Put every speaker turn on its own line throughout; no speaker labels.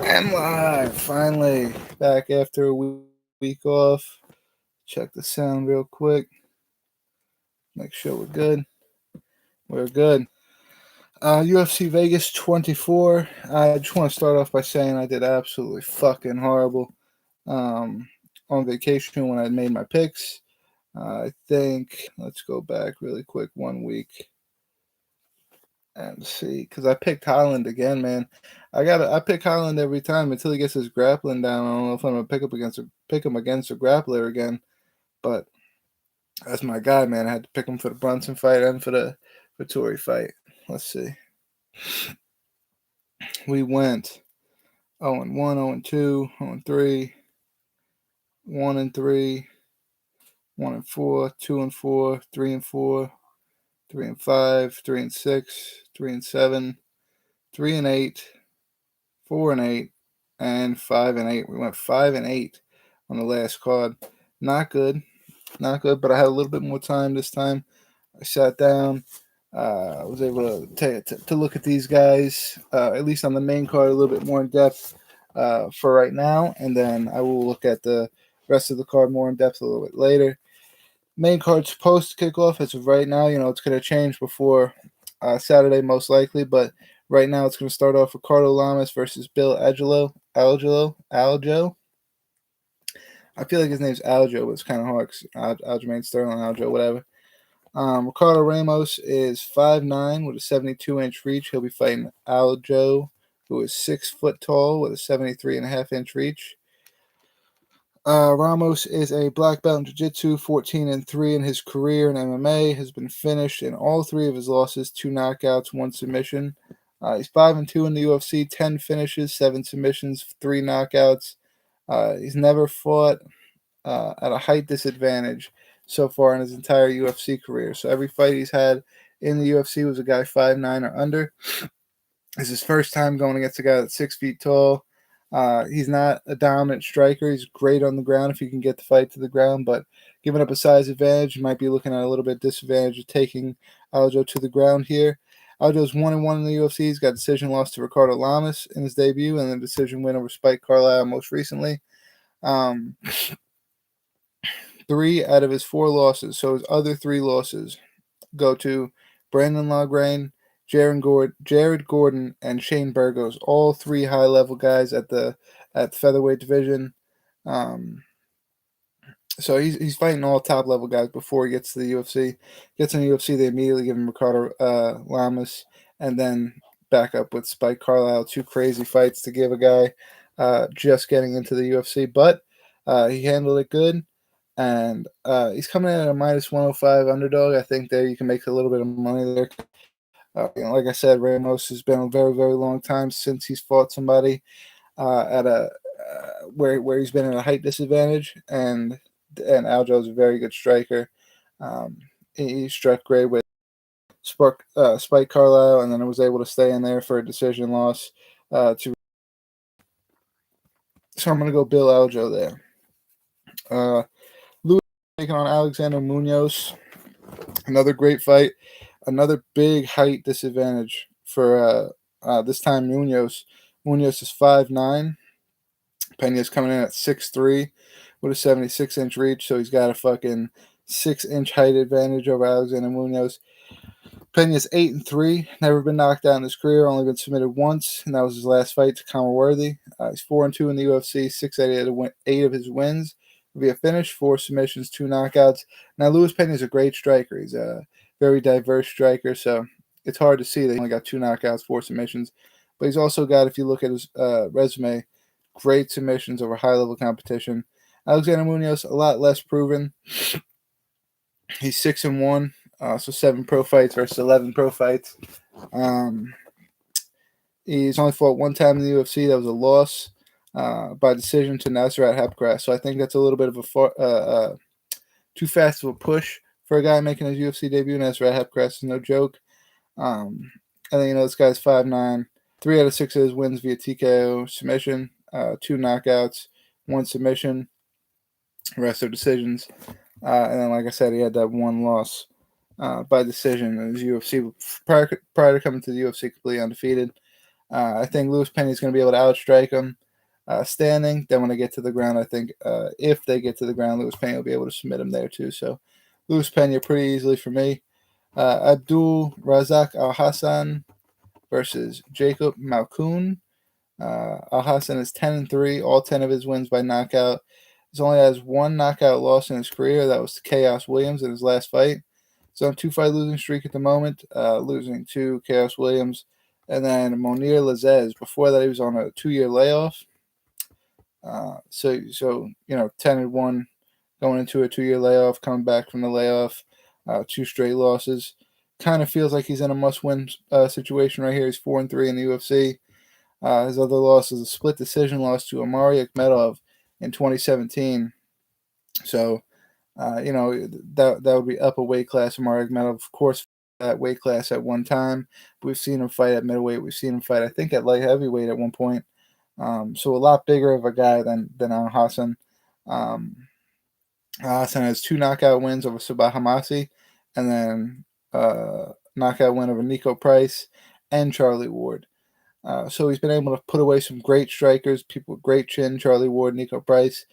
And live, finally back after a week off. Check the sound real quick. Make sure we're good. We're good. UFC Vegas 24. I just want to start off by saying I did absolutely fucking horrible on vacation when I made my picks. I think, let's go back really quick 1 week and see, because I picked Holland again, man. I pick Holland every time until he gets his grappling down. I don't know if I'm gonna pick him against a grappler again, but that's my guy, man. I had to pick him for the Brunson fight and for the Vittori fight. Let's see. We went 0-1, 0-2, 0-3, 1-3, 1-4, 2-4, 3-4, 3-5, 3-6, 3-7, 3-8, 4-8, and 5-8. We went 5-8 on the last card. Not good, but I had a little bit more time this time. I sat down. I was able to look at these guys, at least on the main card, a little bit more in depth for right now, and then I will look at the rest of the card more in depth a little bit later. Main card's supposed to kick off as of right now. It's going to change before Saturday most likely, but right now it's going to start off Ricardo Ramos versus Bill Algeo. I feel like his name's Aljo, but it's kind of hard because Aljamain Sterling, Aljo, whatever. Ricardo Ramos is 5'9" with a 72-inch reach. He'll be fighting Aljo, who is 6 foot tall with a 73.5-inch reach. Ramos is a black belt in Jiu-Jitsu, 14-3 in his career in MMA, has been finished in all 3 of his losses, 2 knockouts, 1 submission. He's 5-2 in the UFC, 10 finishes, 7 submissions, 3 knockouts. He's never fought at a height disadvantage so far in his entire UFC career. So every fight he's had in the UFC was a guy 5'9" or under. It's his first time going against a guy that's 6 feet tall. He's not a dominant striker. He's great on the ground if he can get the fight to the ground, but giving up a size advantage, you might be looking at a little bit disadvantage of taking Aljo to the ground here. Aljo's 1-1 in the UFC. He's got a decision loss to Ricardo Ramos in his debut, and then decision win over Spike Carlyle most recently. 3 out of his 4 losses, so his other 3 losses, go to Brandon Lagrange, Jared Gordon, and Shane Burgos, all 3 high-level guys at the featherweight division. So he's fighting all top-level guys before he gets to the UFC. Gets in the UFC, they immediately give him Ricardo Lamas, and then back up with Spike Carlyle. 2 crazy fights to give a guy just getting into the UFC, but he handled it good. And he's coming in at a minus 105 underdog. I think there you can make a little bit of money there. Like I said, Ramos has been a very, very long time since he's fought somebody at a where he's been at a height disadvantage, and Aljo is a very good striker. He struck great with Spike Carlyle, and then was able to stay in there for a decision loss. So I'm going to go Bill Aljo there. Louis taking on Alexander Munoz. Another great fight. Another big height disadvantage for this time Munoz. Munoz is 5'9". Pena's coming in at 6'3" with a 76-inch reach, so he's got a fucking 6-inch height advantage over Alexander Munoz. Pena's 8-3, never been knocked out in his career, only been submitted once, and that was his last fight to Conor Worthy. He's 4-2 in the UFC, 6 out of 8 of his wins via finish, 4 submissions, 2 knockouts. Now, Luis Pena is a great striker. He's a very diverse striker, so it's hard to see that he only got 2 knockouts, 4 submissions. But he's also got, if you look at his resume, great submissions over high-level competition. Alexander Munoz, a lot less proven. He's 6-1, so 7 pro fights versus 11 pro fights. He's only fought 1 time in the UFC. That was a loss by decision to Nasrat Haqparast. So I think that's a little bit of a too fast of a push for a guy making his UFC debut. Nasrat Haqparast is no joke. And then, this guy's 5'9". 3 out of 6 of his wins via TKO submission, 2 knockouts, 1 submission, rest are decisions. And then, like I said, he had that 1 loss by decision in his UFC prior to coming to the UFC completely undefeated. I think Lewis Penny is going to be able to outstrike him standing. Then when they get to the ground, I think if they get to the ground, Lewis Penny will be able to submit him there too. So Lewis Penny pretty easily for me. Abdul, Razak, Al Hassan versus Jacob Malcoon. Al Hassan is 10-3, all 10 of his wins by knockout. He only has one knockout loss in his career. That was to Chaos Williams in his last fight. He's on a 2-fight losing streak at the moment, losing to Chaos Williams. And then Monir Lazez. Before that, he was on a 2-year layoff. So 10-1 going into a 2-year layoff, coming back from the layoff, 2 straight losses. Kind of feels like he's in a must-win situation right here. He's 4-3 in the UFC. His other loss is a split decision loss to Amari Akhmedov in 2017. So, that would be up a weight class. Amari Akhmedov, of course, that weight class at one time. We've seen him fight at middleweight. We've seen him fight, I think, at light heavyweight at one point. So a lot bigger of a guy than Al Hassan. Hassan has 2 knockout wins over Sabah Hamasi, and then knockout win over Nico Price and Charlie Ward. So he's been able to put away some great strikers, people with great chin, Charlie Ward, Nico Price.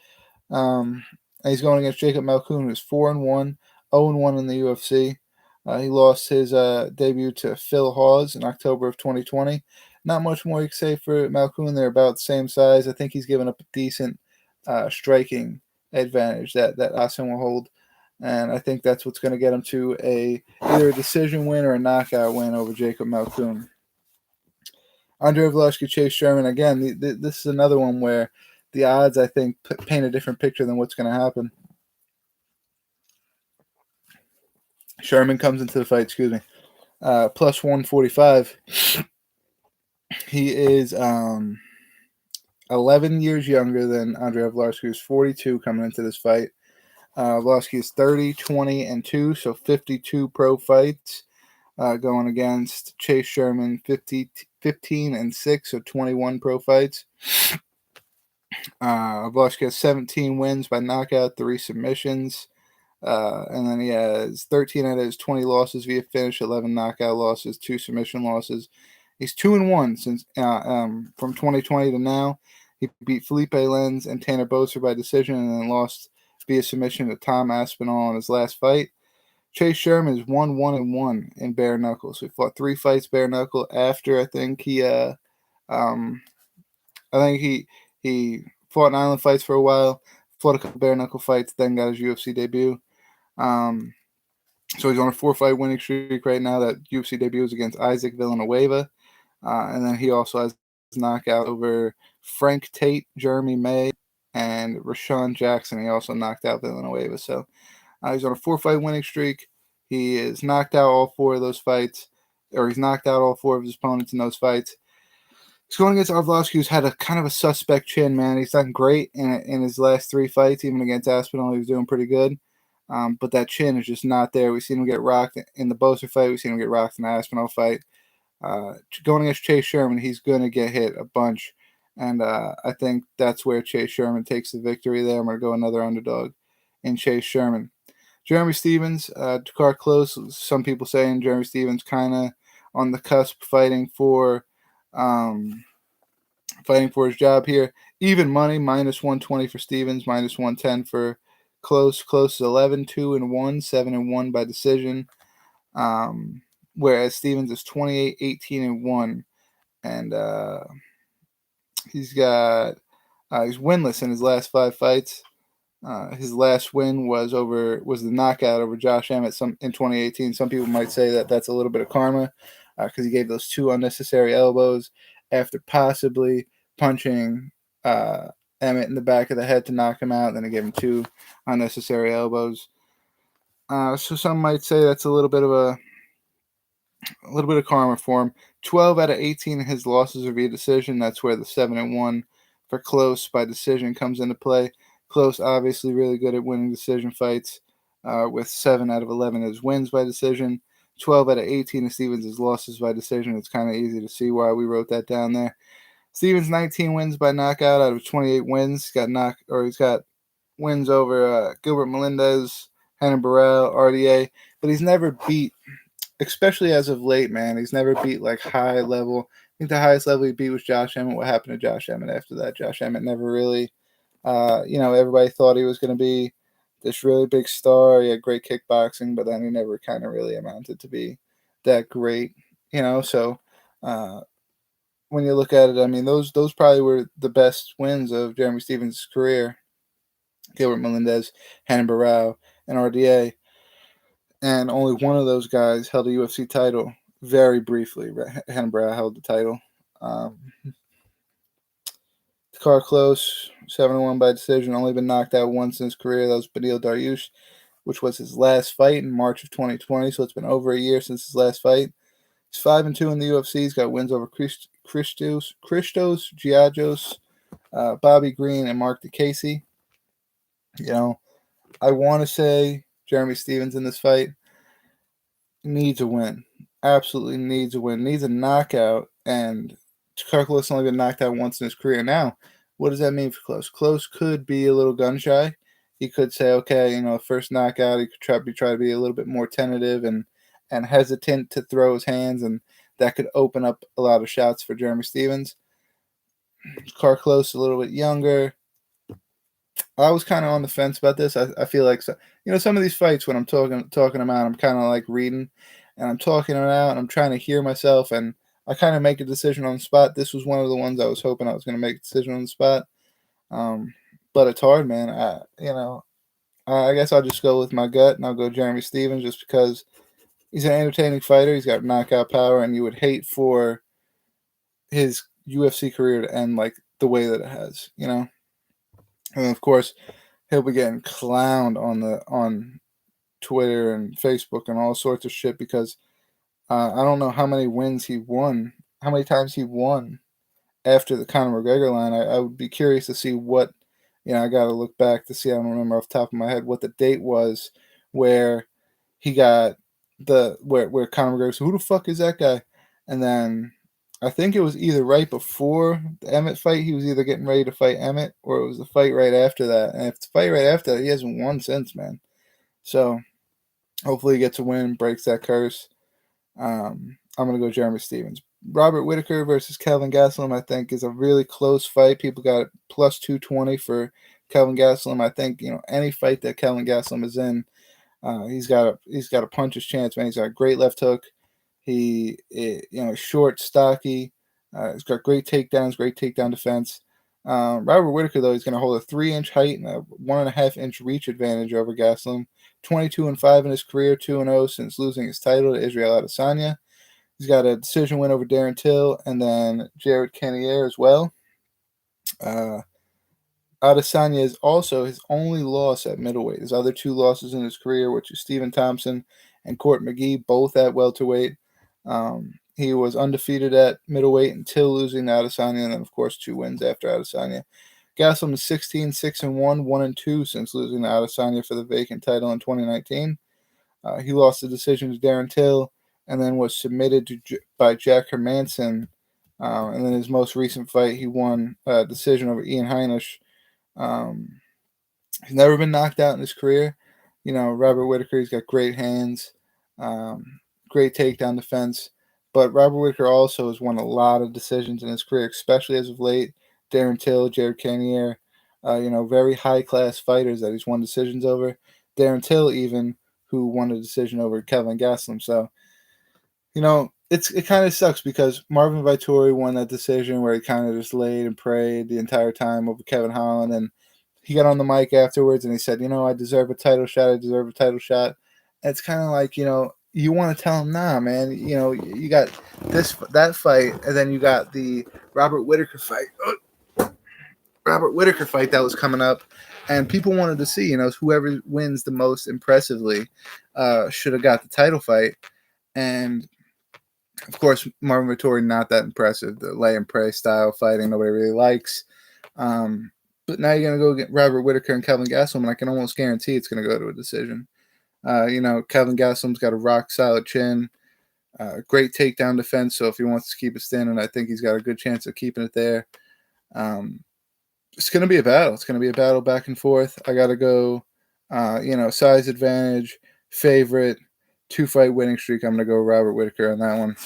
And he's going against Jacob Malcoon, who's 4-1, 0-1 in the UFC. He lost his debut to Phil Hawes in October of 2020. Not much more you can say for Malcoon. They're about the same size. I think he's given up a decent striking advantage that Hassan will hold. And I think that's what's going to get him to either a decision win or a knockout win over Jacob Malcoon. Andrei Arlovski, Chase Sherman. Again, this is another one where the odds, I think, paint a different picture than what's going to happen. Sherman comes into the fight, plus 145. He is 11 years younger than Andrei Arlovski, who's 42 coming into this fight. Arlovski is 30, 20, and 2, so 52 pro fights. Going against Chase Sherman, 15 and 6, so 21 pro fights. Arlovski has 17 wins by knockout, 3 submissions. And then he has 13 out of his 20 losses via finish, 11 knockout losses, 2 submission losses. He's 2-1 since from 2020 to now. He beat Felipe Lenz and Tanner Boser by decision, and then lost via submission to Tom Aspinall in his last fight. Chase Sherman is 1-1 in bare knuckle. So he fought 3 fights bare knuckle after I think he fought in island fights for a while, fought a couple bare knuckle fights, then got his UFC debut. So he's on a 4-fight winning streak right now. That UFC debut is against Isaac Villanueva. And then he also has knockout over Frank Tate, Jeremy May, and Rashawn Jackson. He also knocked out Villanueva. So he's on a 4-fight winning streak. He is knocked out all 4 of those fights, or he's knocked out all 4 of his opponents in those fights. He's going against Arlovski, who's had a kind of a suspect chin, man. He's done great in his last 3 fights. Even against Aspinall, he was doing pretty good. But that chin is just not there. We've seen him get rocked in the Boser fight. We've seen him get rocked in the Aspinall fight. Going against Chase Sherman, he's going to get hit a bunch. And I think that's where Chase Sherman takes the victory there. I'm going to go another underdog in Chase Sherman. Jeremy Stephens, Dakar close. Some people saying Jeremy Stephens kind of on the cusp, fighting for his job here. Even money, minus 120 for Stephens, minus 110 for Close. Close is 11-2-1, 7-1 by decision. Whereas Stephens is 28-18-1, and he's winless in his last 5 fights. His last win was the knockout over Josh Emmett in 2018. Some people might say that that's a little bit of karma because he gave those 2 unnecessary elbows after possibly punching Emmett in the back of the head to knock him out. Then he gave him 2 unnecessary elbows. So some might say that's a little bit of karma for him. 12 out of 18 of his losses are via decision. That's where the 7-1 for Close by decision comes into play. Close, obviously really good at winning decision fights, with 7 out of 11 of his wins by decision. 12 out of 18 of Stephens' losses by decision. It's kind of easy to see why we wrote that down there. Stephens 19 wins by knockout out of 28 wins. He's got wins over Gilbert Melendez, Henan Burrell, RDA, but he's never beat, especially as of late, man. He's never beat like high level think the highest level he beat was Josh Emmett. What happened to Josh Emmett after that? Josh Emmett never really, everybody thought he was going to be this really big star. He had great kickboxing, but then he never kind of really amounted to be that great, So when you look at it, I mean, those probably were the best wins of Jeremy Stephens' career. Gilbert Melendez, Renan Barão, and RDA. And only one of those guys held a UFC title very briefly. Renan Barão held the title. The card close, 7-1 by decision. Only been knocked out once in his career. That was Beneil Dariush, which was his last fight in March of 2020. So it's been over a year since his last fight. He's 5-2 in the UFC. He's got wins over Christos Giagos, Bobby Green, and Mark DeCasey. I want to say Jeremy Stephens in this fight needs a win. Absolutely needs a win. Needs a knockout. And Close only been knocked out once in his career. Now, what does that mean for Close? Close could be a little gun shy. He could say, okay, first knockout, he could try to be a little bit more tentative and hesitant to throw his hands, and that could open up a lot of shots for Jeremy Stephens. Close a little bit younger. I was kind of on the fence about this. I feel like some of these fights when I'm talking them out, I'm kind of like reading, and I'm talking them out, and I'm trying to hear myself, and I kind of make a decision on the spot. This was one of the ones I was hoping I was going to make a decision on the spot. But it's hard, man. I guess I'll just go with my gut, and I'll go Jeremy Stephens just because he's an entertaining fighter. He's got knockout power, and you would hate for his UFC career to end like the way that it has, And of course, he'll be getting clowned on Twitter and Facebook and all sorts of shit because I don't know how many wins he won, how many times he won after the Conor McGregor line. I would be curious to see what, I got to look back to see. I don't remember off the top of my head what the date was where he got where Conor McGregor said, "Who the fuck is that guy?" And then I think it was either right before the Emmett fight. He was either getting ready to fight Emmett or it was the fight right after that. And if it's the fight right after that, he hasn't won since, man. So hopefully he gets a win, breaks that curse. I'm going to go Jeremy Stephens. Robert Whittaker versus Kelvin Gastelum, I think, is a really close fight. People got plus 220 for Kelvin Gastelum. I think, any fight that Kelvin Gastelum is in, he's got a puncher's chance, man. He's got a great left hook. He, short, stocky. He's got great takedowns, great takedown defense. Robert Whittaker, though, he's going to hold a 3-inch height and a 1.5-inch reach advantage over Gastelum. 22-5 in his career, 2-0 since losing his title to Israel Adesanya. He's got a decision win over Darren Till and then Jared Cannonier as well. Adesanya is also his only loss at middleweight. His other 2 losses in his career, which is Stephen Thompson and Court McGee, both at welterweight. He was undefeated at middleweight until losing to Adesanya, and then, of course, 2 wins after Adesanya. Gastelum is 16-6-1, 1-2 since losing to Adesanya for the vacant title in 2019. He lost the decision to Darren Till and then was submitted by Jack Hermanson. And then his most recent fight, he won a decision over Ian Heinisch. He's never been knocked out in his career. Robert Whittaker, he's got great hands, great takedown defense. But Robert Whittaker also has won a lot of decisions in his career, especially as of late. Darren Till, Jared Cannonier, very high-class fighters that he's won decisions over. Darren Till even, who won a decision over Kelvin Gastelum. So, it kind of sucks because Marvin Vettori won that decision where he kind of just laid and prayed the entire time over Kevin Holland, and he got on the mic afterwards and he said, I deserve a title shot. And it's kind of like, you want to tell him, nah, man, you got that fight, and then you got the Robert Whittaker fight. That was coming up, and people wanted to see, whoever wins the most impressively should have got the title fight. And of course, Marvin Vettori, not that impressive. The lay and pray style fighting, nobody really likes. But now you're going to go get Robert Whittaker and Kelvin Gastelum, and I can almost guarantee it's going to go to a decision. Kelvin Gastelum's got a rock-solid chin, great takedown defense, so if he wants to keep it standing, I think he's got a good chance of keeping it there. It's going to be a battle. It's going to be a battle back and forth. I got to go, size advantage, favorite, 2-fight winning streak. I'm going to go Robert Whittaker on that one.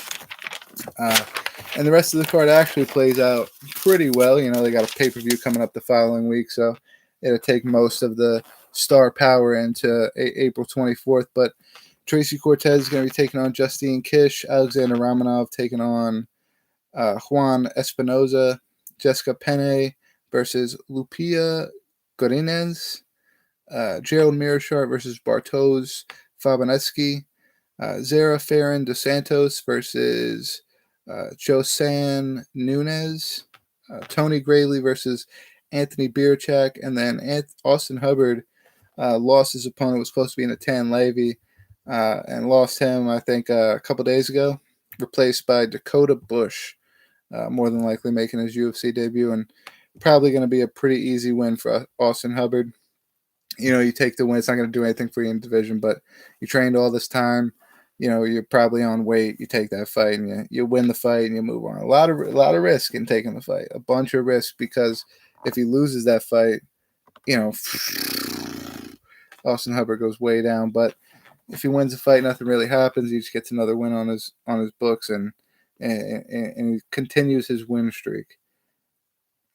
And the rest of the card actually plays out pretty well. You know, they got a pay-per-view coming up the following week, so it'll take most of the star power into April 24th. But Tracy Cortez is going to be taking on Justine Kish, Alexander Romanov taking on Juan Espinoza, Jessica Penne versus Lupia Godinez, Gerald Mearshart versus Bartosz Fabianski, Zara Ferrin dos Santos versus Josan Nunez, Tony Grayley versus Anthony Bierchak, and then Austin Hubbard lost his opponent, was supposed to be Natan Levy, and lost him, I think, a couple days ago, replaced by Dakota Bush, more than likely making his UFC debut, and probably going to be a pretty easy win for Austin Hubbard. You know, you take the win. It's not going to do anything for you in division, but you trained all this time. You know, you're probably on weight. You take that fight and you win the fight and you move on. A lot of risk in taking the fight. A bunch of risk, because if he loses that fight, you know, Austin Hubbard goes way down. But if he wins the fight, nothing really happens. He just gets another win on his books and he continues his win streak.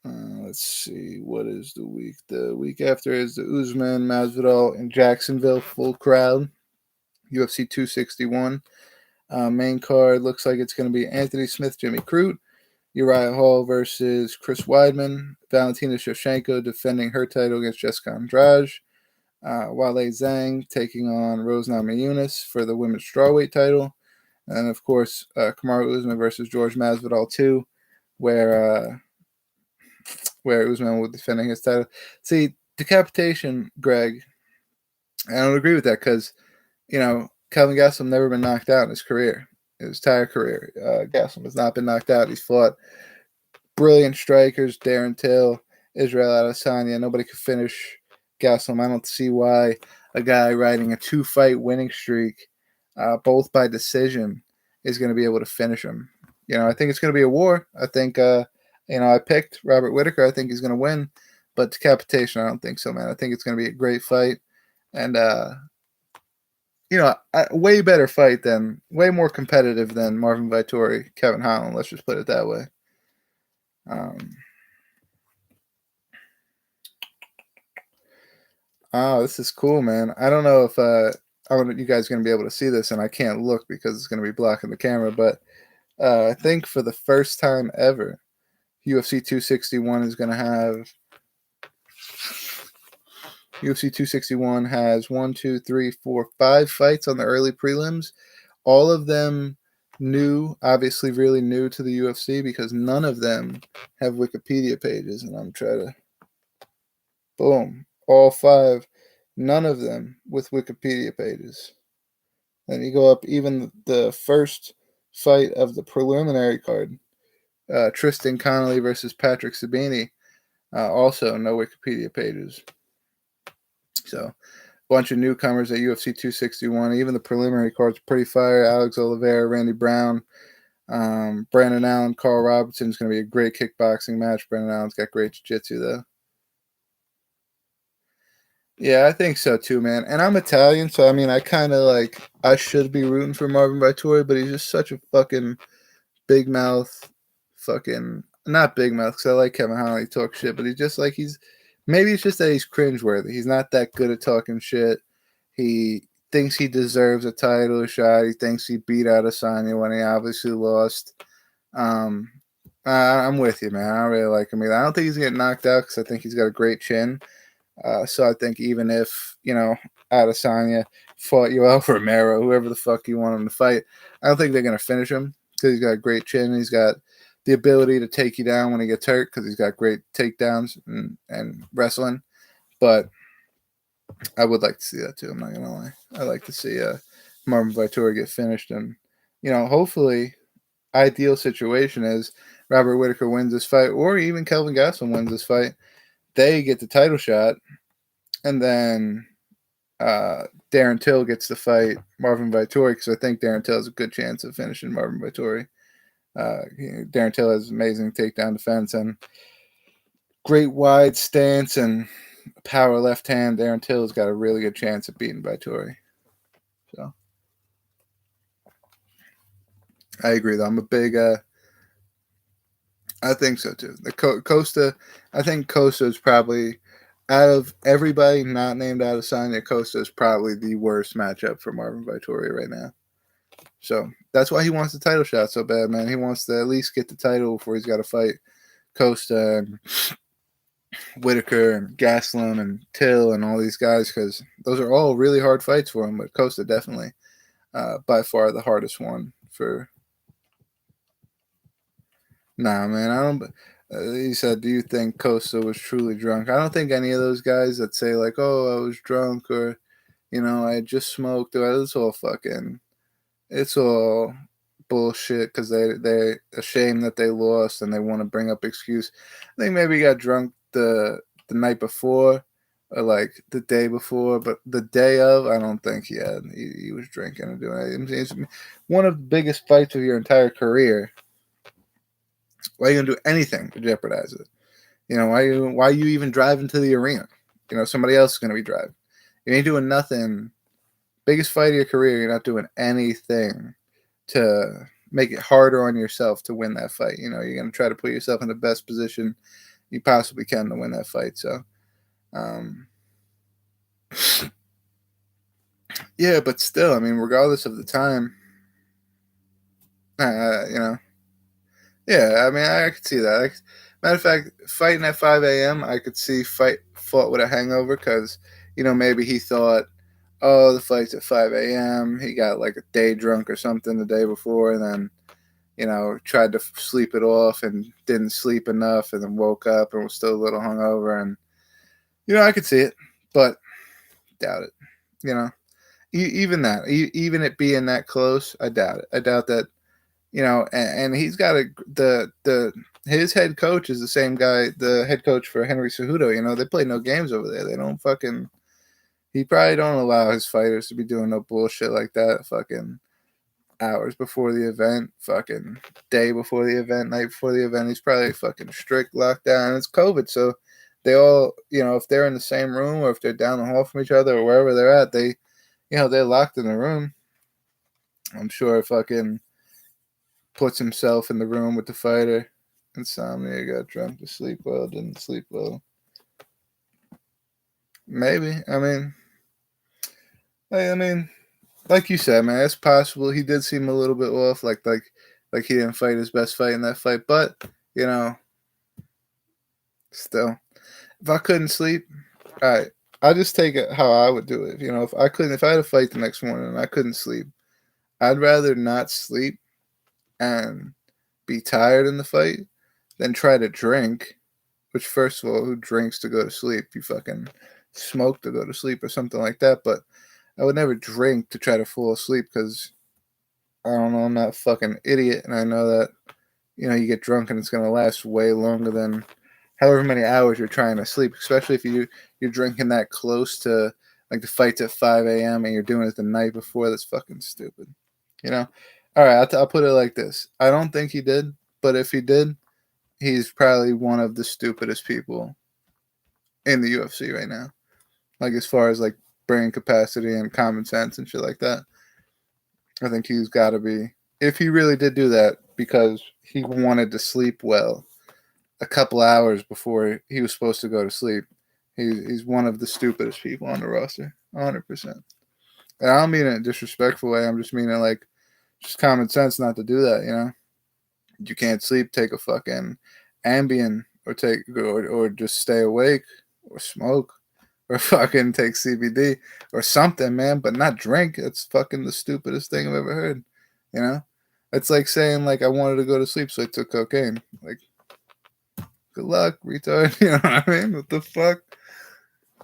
Let's see, what is the week? The week after is the Usman Masvidal in Jacksonville, full crowd, UFC 261. Main card looks like it's going to be Anthony Smith, Jimmy Crute, Uriah Hall versus Chris Weidman, Valentina Shevchenko defending her title against Jessica Andrade, Wale Zhang taking on Rose Namajunas for the women's strawweight title, and of course Kamaru Usman versus George Masvidal 2, where Usman was defending his title. See, decapitation, Greg, I don't agree with that, because, you know, Kelvin Gastelum never been knocked out in his career. His entire career, Gastelum has not been knocked out. He's fought brilliant strikers, Darren Till, Israel Adesanya. Nobody could finish Gastelum. I don't see why a guy riding a 2-fight winning streak, both by decision, is going to be able to finish him. You know, I think it's going to be a war. I think, I picked Robert Whittaker. I think he's going to win. But decapitation, I don't think so, man. I think it's going to be a great fight. And, a way better fight way more competitive than Marvin Vettori, Kevin Holland. Let's just put it that way. This is cool, man. I don't know if you guys are going to be able to see this, and I can't look because it's going to be blocking the camera, but I think for the first time ever, UFC 261 is going to have UFC 261 has 5 fights on the early prelims. All of them new, obviously really new to the UFC, because none of them have Wikipedia pages. And I'm trying to, boom, all 5, none of them with Wikipedia pages. Then you go up, even the first fight of the preliminary card, Tristan Connolly versus Patrick Sabini, also no Wikipedia pages. So, a bunch of newcomers at UFC 261. Even the preliminary card's pretty fire. Alex Oliveira, Randy Brown, Brandon Allen, Carl Robertson is going to be a great kickboxing match. Brandon Allen's got great jiu-jitsu, though. Yeah, I think so, too, man. And I'm Italian, so, I mean, I should be rooting for Marvin Vettori, but he's just such a fucking big mouth, not big mouth, because I like Kevin Holland, he talks shit, but maybe it's just that he's cringeworthy. He's not that good at talking shit. He thinks he deserves a title shot. He thinks he beat Adesanya when he obviously lost. I'm with you, man. I don't really like him either. I don't think he's getting knocked out, because I think he's got a great chin. So I think even if, Adesanya fought Yoel Romero, whoever the fuck you want him to fight, I don't think they're going to finish him, because he's got a great chin. He's got the ability to take you down when he gets hurt, because he's got great takedowns and wrestling. But I would like to see that too. I'm not gonna lie. I like to see Marvin Vettori get finished, and hopefully, ideal situation is Robert Whittaker wins this fight, or even Kelvin Gastelum wins this fight. They get the title shot, and then Darren Till gets to fight Marvin Vettori, because I think Darren Till has a good chance of finishing Marvin Vettori. Darren Till has amazing takedown defense and great wide stance and power left hand. Darren Till's got a really good chance of beating Vettori. So I agree, though. I'm a big I think so too. The Costa, I think Costa is probably out of everybody not named Adesanya. Costa is probably the worst matchup for Marvin Vettori right now. So that's why he wants the title shot so bad, man. He wants to at least get the title before he's got to fight Costa and Whittaker and Gaslin and Till and all these guys, because those are all really hard fights for him. But Costa definitely, by far, the hardest one for. Nah, man, I don't. He said, "Do you think Costa was truly drunk?" I don't think any of those guys that say like, "Oh, I was drunk," or I had just smoked, or it's all fucking. It's all bullshit because they ashamed that they lost and they want to bring up excuse. I think maybe he got drunk the night before or like the day before, but the day of, I don't think he was drinking or doing it. It's one of the biggest fights of your entire career. Why are you gonna do anything to jeopardize it? Why you even driving to the arena? Somebody else is gonna be driving. You ain't doing nothing. Biggest fight of your career, you're not doing anything to make it harder on yourself to win that fight. You're going to try to put yourself in the best position you possibly can to win that fight. So, yeah, but still, I mean, regardless of the time, yeah, I mean, I could see that. Matter of fact, fighting at 5 a.m., I could see fought with a hangover because, maybe he thought, oh, the fight's at 5 a.m. He got like a day drunk or something the day before and then, tried to sleep it off and didn't sleep enough and then woke up and was still a little hungover. And, I could see it, but doubt it. Even that, even it being that close, I doubt it. I doubt that, and he's got his head coach is the same guy, the head coach for Henry Cejudo. They play no games over there. They don't fucking. He probably don't allow his fighters to be doing no bullshit like that. Fucking hours before the event, fucking day before the event, night before the event. He's probably fucking strict lockdown. It's COVID, so they all, if they're in the same room or if they're down the hall from each other or wherever they're at, they're locked in the room. I'm sure fucking puts himself in the room with the fighter. Insomnia, got drunk to sleep well, didn't sleep well. Maybe. I mean, like you said, man, it's possible. He did seem a little bit off, like he didn't fight his best fight in that fight. But still, if I couldn't sleep, all right, I just take it how I would do it. If I had a fight the next morning and I couldn't sleep, I'd rather not sleep and be tired in the fight than try to drink. Which, first of all, who drinks to go to sleep? You fucking smoke to go to sleep or something like that. But I would never drink to try to fall asleep because I don't know, I'm not a fucking idiot, and I know that you get drunk and it's gonna last way longer than however many hours you're trying to sleep. Especially if you're drinking that close to like the fight's at 5 a.m. and you're doing it the night before. That's fucking stupid. All right, I'll put it like this: I don't think he did, but if he did, he's probably one of the stupidest people in the UFC right now. Like as far as like brain capacity and common sense and shit like that. I think he's got to be, if he really did do that because he wanted to sleep well a couple hours before he was supposed to go to sleep, he's one of the stupidest people on the roster, 100%. And I don't mean it in a disrespectful way. I'm just meaning like just common sense not to do that. You can't sleep, take a fucking Ambien or just stay awake or smoke or fucking take CBD or something, man, but not drink. It's fucking the stupidest thing I've ever heard. It's like saying like I wanted to go to sleep, so I took cocaine. Like, good luck, retard. You know what I mean? What the fuck?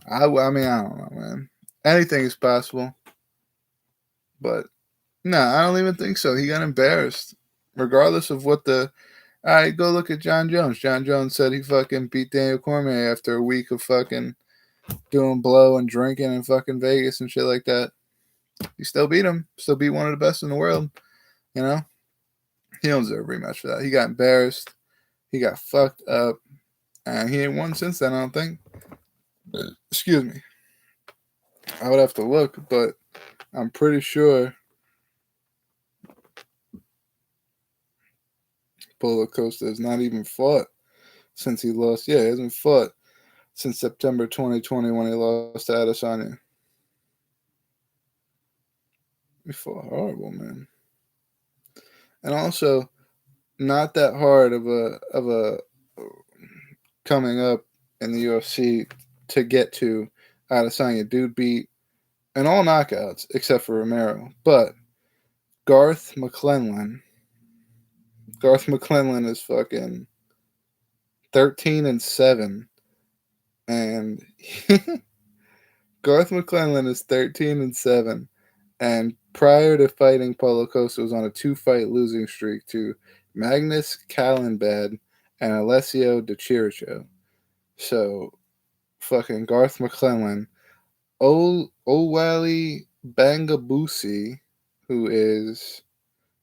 I mean, I don't know, man. Anything is possible, but no, I don't even think so. He got embarrassed, regardless of what the. All right, go look at John Jones. John Jones said he fucking beat Daniel Cormier after a week of fucking doing blow and drinking in fucking Vegas and shit like that. He still beat him. Still beat one of the best in the world. He don't deserve a rematch for that. He got embarrassed. He got fucked up. And he ain't won since then, I don't think. Excuse me. I would have to look, but I'm pretty sure Paulo Costa has not even fought since he lost. Yeah, he hasn't fought since September 2020 when he lost to Adesanya. He fought horrible, man. And also, not that hard of a coming up in the UFC to get to Adesanya. Dude beat in all knockouts except for Romero. But Garth McClellan is fucking 13-7, and Garth McClellan is 13-7, and prior to fighting Paulo Costa was on a 2-fight losing streak to Magnus Kallenbad and Alessio Di Chirico. So, fucking Garth McClellan, Owali Bangabusi, who is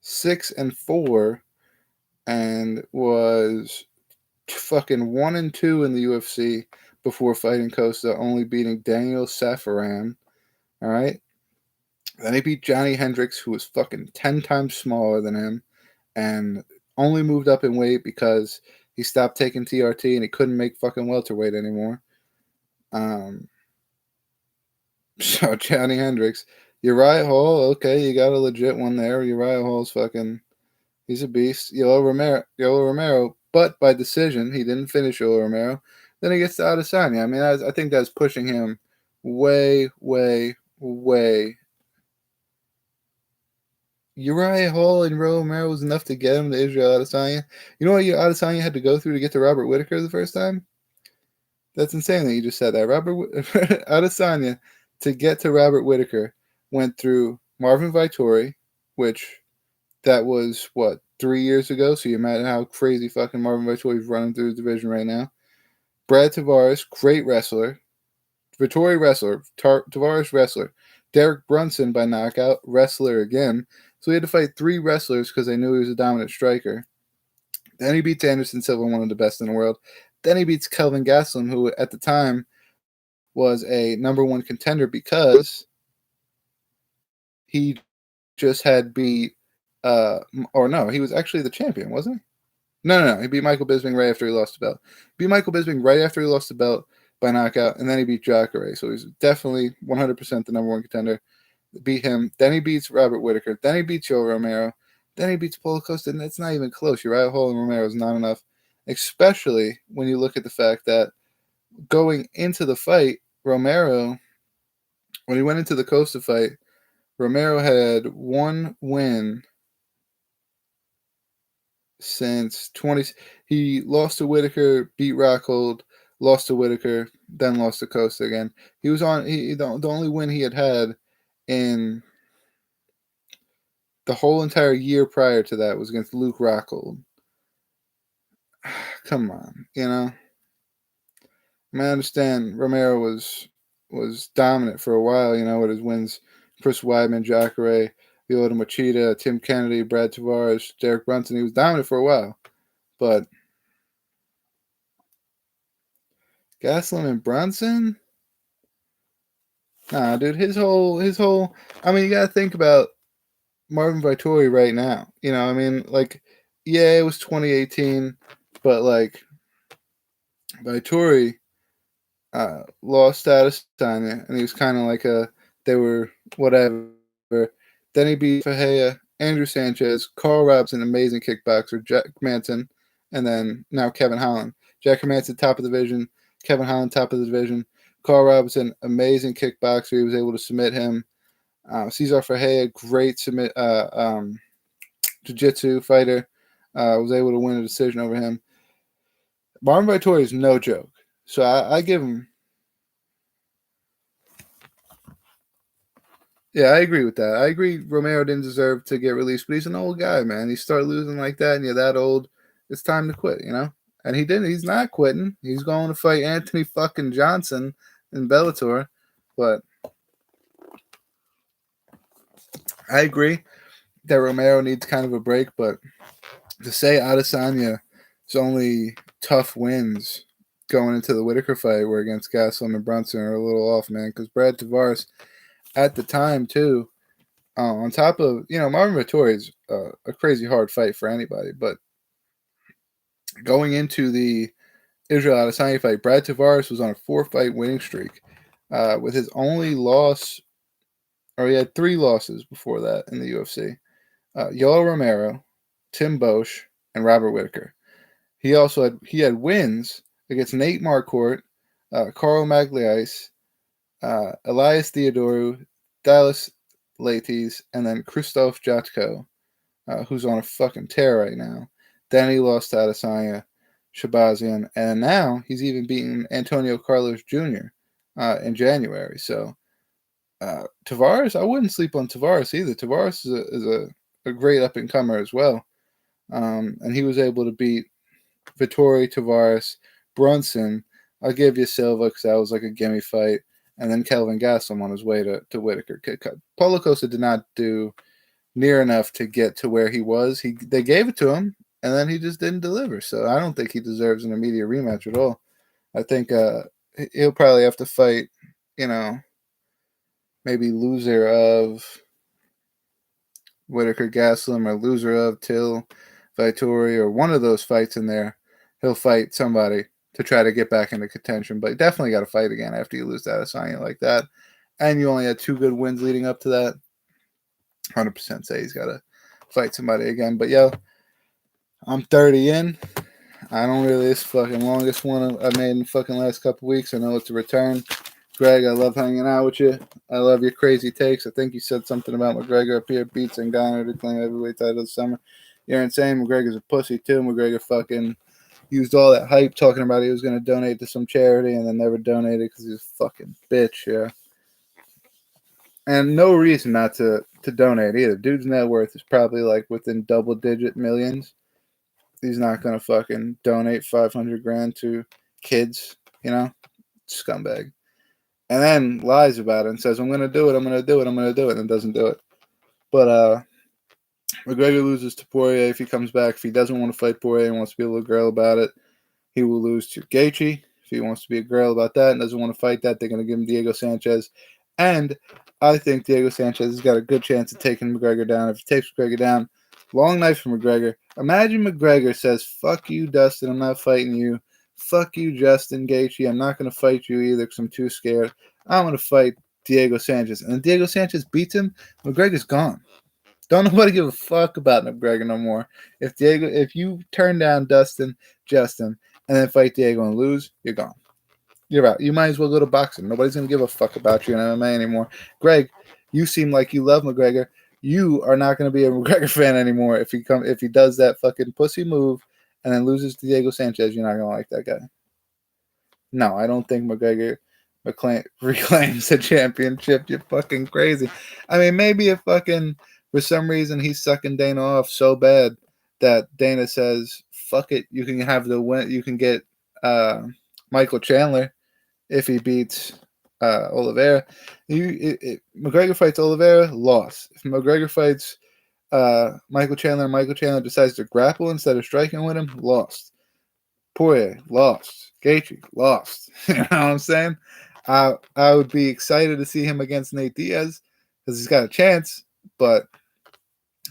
6-4 and was fucking 1-2 in the UFC before fighting Costa, only beating Daniel Safaran. All right. Then he beat Johnny Hendricks, who was fucking 10 times smaller than him and only moved up in weight because he stopped taking TRT and he couldn't make fucking welterweight anymore. So Johnny Hendricks, Uriah Hall, okay, you got a legit one there. Uriah Hall's fucking, he's a beast. Yoel Romero, but by decision, he didn't finish Yoel Romero. Then he gets to Adesanya. I mean, I think that's pushing him way, way, way. Uriah Hall and Romero was enough to get him to Israel Adesanya. You know what Adesanya had to go through to get to Robert Whittaker the first time? That's insane that you just said that. Adesanya, to get to Robert Whittaker, went through Marvin Vittori, which that was, 3 years ago? So you imagine how crazy fucking Marvin Vittori is running through the division right now. Brad Tavares, great wrestler. Vittori, wrestler. Tavares, wrestler. Derek Brunson, by knockout, wrestler again. So he had to fight 3 wrestlers because they knew he was a dominant striker. Then he beats Anderson Silva, one of the best in the world. Then he beats Kelvin Gastelum, who at the time was a number 1 contender because he just had beat, or no, he was actually the champion, wasn't he? No. He beat Michael Bisping right after he lost the belt. Beat Michael Bisping right after he lost the belt by knockout, and then he beat Jacare. So he's definitely 100% the number 1 contender. Beat him. Then he beats Robert Whittaker. Then he beats Joe Romero. Then he beats Paulo Costa, and it's not even close. Uriah Hall and Romero is not enough, especially when you look at the fact that going into the fight, Romero, when he went into the Costa fight, Romero had 1 win since 20. He lost to Whittaker, beat Rockhold, lost to Whittaker, then lost to Costa again. He was on. The only win he had in the whole entire year prior to that was against Luke Rockhold. Come on, you know. I mean, I understand Romero was dominant for a while, you know, with his wins. Chris Weidman, Jacare, Lyoto Machida, Tim Kennedy, Brad Tavares, Derek Brunson. He was dominant for a while. But Gaslin and Brunson? Nah, dude, his whole I mean, you gotta think about Marvin Vittori right now. You know, I mean, like, yeah, it was 2018, but like Vittori lost status on it, and he was kind of like they were whatever. Then he beat Fajea, Andrew Sanchez, Carl Robinson, amazing kickboxer, Jack Manson, and then now Kevin Holland. Jack Manson, top of the division. Kevin Holland, top of the division. Carl Robinson, amazing kickboxer. He was able to submit him. Cesar Fajea, great jiu-jitsu fighter. Was able to win a decision over him. Marvin Vittori is no joke. So I give him. Yeah, I agree with that. I agree Romero didn't deserve to get released, but he's an old guy, man. You start losing like that and you're that old, it's time to quit, you know? And he didn't. He's not quitting. He's going to fight Anthony fucking Johnson in Bellator. But I agree that Romero needs kind of a break, but to say Adesanya is only tough wins going into the Whittaker fight were against Gastelum and Brunson are a little off, man, because Brad Tavares at the time, too, on top of, you know, Marvin Vittori is a crazy hard fight for anybody, but Going into the Israel Adesanya fight, Brad Tavares was on a 4-fight winning streak, with his only loss, or he had 3 losses before that in the UFC. Yoel Romero, Tim Bosch, and Robert Whittaker. He also had wins against Nate Marquardt, Carl Magliais, Elias Theodorou, Dallas Latis, and then Christoph Jatko, who's on a fucking tear right now. Then he lost to Adesanya, Shabazian, and now he's even beaten Antonio Carlos Jr. In January. So Tavares, I wouldn't sleep on Tavares either. Tavares is a great up-and-comer as well. And he was able to beat Vittori, Tavares, Brunson. I'll give you Silva because that was like a gimme fight. And then Kelvin Gastelum on his way to Whittaker. Paulo Costa did not do near enough to get to where he was. They gave it to him, and then he just didn't deliver. So I don't think he deserves an immediate rematch at all. I think he'll probably have to fight, maybe loser of Whittaker Gastelum or loser of Till Vittori or one of those fights in there. He'll fight somebody to try to get back into contention. But you definitely got to fight again after you lose that Adesanya like that. And you only had 2 good wins leading up to that. 100% say he's got to fight somebody again. But yo, I'm 30 in. I don't really, this fucking longest one I made in the fucking last couple weeks. I know it's a return. Greg, I love hanging out with you. I love your crazy takes. I think you said something about McGregor up here beats Ngannou to claim heavyweight title this summer. You're insane. McGregor's a pussy too. McGregor fucking used all that hype talking about he was going to donate to some charity and then never donated because he's a fucking bitch, yeah. And no reason not to donate either. Dude's net worth is probably like within double-digit millions. He's not going to fucking donate $500,000 to kids, Scumbag. And then lies about it and says, I'm going to do it, I'm going to do it, I'm going to do it, and doesn't do it. But McGregor loses to Poirier if he comes back. If he doesn't want to fight Poirier and wants to be a little girl about it, he will lose to Gaethje. If he wants to be a girl about that and doesn't want to fight that, they're going to give him Diego Sanchez. And I think Diego Sanchez has got a good chance of taking McGregor down. If he takes McGregor down, long night for McGregor. Imagine McGregor says, fuck you, Dustin, I'm not fighting you. Fuck you, Justin Gaethje, I'm not going to fight you either because I'm too scared. I'm going to fight Diego Sanchez. And then Diego Sanchez beats him, McGregor's gone. Don't nobody give a fuck about McGregor no more. If you turn down Justin, and then fight Diego and lose, you're gone. You're out. You might as well go to boxing. Nobody's gonna give a fuck about you in MMA anymore. Greg, you seem like you love McGregor. You are not gonna be a McGregor fan anymore if he does that fucking pussy move and then loses to Diego Sanchez. You're not gonna like that guy. No, I don't think McGregor reclaims the championship. You're fucking crazy. I mean, maybe if fucking for some reason he's sucking Dana off so bad that Dana says, fuck it, you can have the win, you can get Michael Chandler if he beats Oliveira. McGregor fights Oliveira, loss. If McGregor fights Michael Chandler decides to grapple instead of striking with him, lost. Poirier, lost. Gaethje, lost. You know what I'm saying? I would be excited to see him against Nate Diaz because he's got a chance, but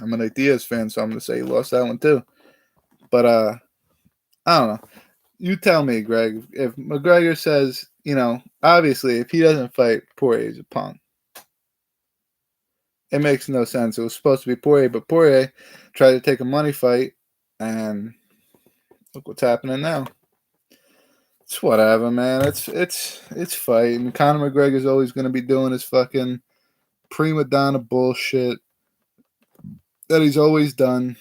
I'm a Nate Diaz fan, so I'm going to say he lost that one too. But I don't know. You tell me, Greg, if McGregor says, obviously if he doesn't fight, Poirier, he's a punk. It makes no sense. It was supposed to be Poirier, but Poirier tried to take a money fight, and look what's happening now. It's whatever, man. It's fighting. Conor McGregor's always going to be doing his fucking prima donna bullshit that he's always done,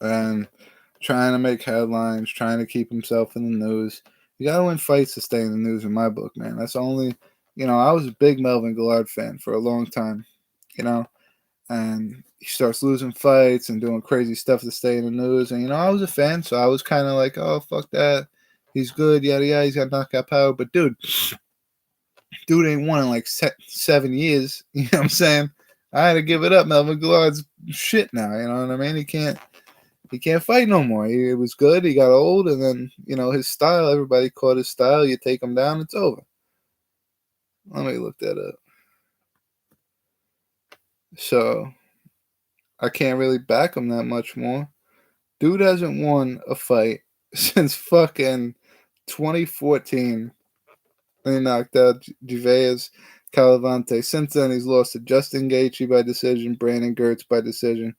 and trying to make headlines, trying to keep himself in the news. You got to win fights to stay in the news in my book, man. That's only, I was a big Melvin Gillard fan for a long time, and he starts losing fights and doing crazy stuff to stay in the news. And, I was a fan, so I was kind of like, oh, fuck that. He's good, yada, yada. He's got knockout power. But, dude ain't won in like 7 years. You know what I'm saying? I had to give it up. Melvin Gillard's shit now. You know what I mean? He can't fight no more. He was good. He got old. And then, his style, everybody caught his style. You take him down, it's over. Let me look that up. So, I can't really back him that much more. Dude hasn't won a fight since fucking 2014. And he knocked out Gervais Calavante. Since then, he's lost to Justin Gaethje by decision, Brandon Gertz by decision,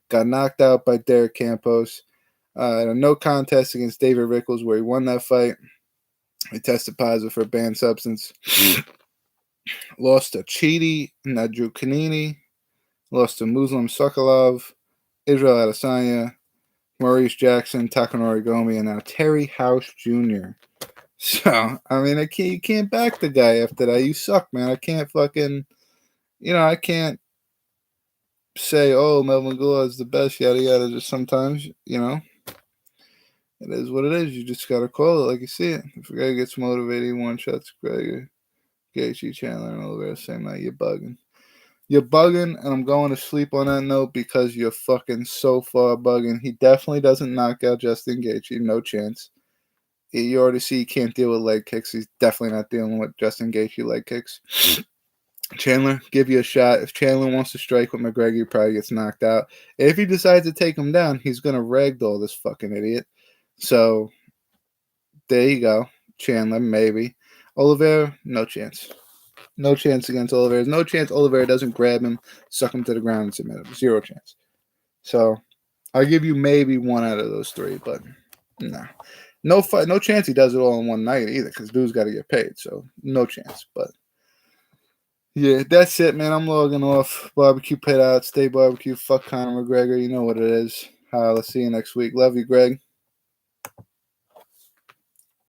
got knocked out by Derek Campos. In a no contest against David Rickles, where he won that fight. He tested positive for a banned substance. Lost to Chidi Nadrukanini. Lost to Muslim Sokolov, Israel Adesanya, Maurice Jackson, Takanori Gomi, and now Terry House Jr. So, I mean, you can't back the guy after that. You suck, man. I can't fucking, I can't say, oh, Melvin Gula is the best, yada, yada. Just sometimes, it is what it is. You just got to call it like you see it. If a guy gets motivated, he one shots Gregor, Gaethje, Chandler, and Oliveira same night, you're bugging. You're bugging, and I'm going to sleep on that note because you're fucking so far bugging. He definitely doesn't knock out Justin Gaethje. No chance. You already see he can't deal with leg kicks. He's definitely not dealing with Justin Gaethje leg kicks. Chandler, give you a shot. If Chandler wants to strike with McGregor, he probably gets knocked out. If he decides to take him down, he's going to ragdoll this fucking idiot. So, there you go. Chandler, maybe. Oliveira, no chance. No chance against Oliveira. No chance Oliveira doesn't grab him, suck him to the ground, and submit him. Zero chance. So, I'll give you maybe one out of those three, but nah. No fight, no chance he does it all in one night either, because dude's got to get paid. So, no chance. But, yeah, that's it, man. I'm logging off. Barbecue pit out. Stay barbecue. Fuck Conor McGregor. You know what it is. Let's see you next week. Love you, Greg.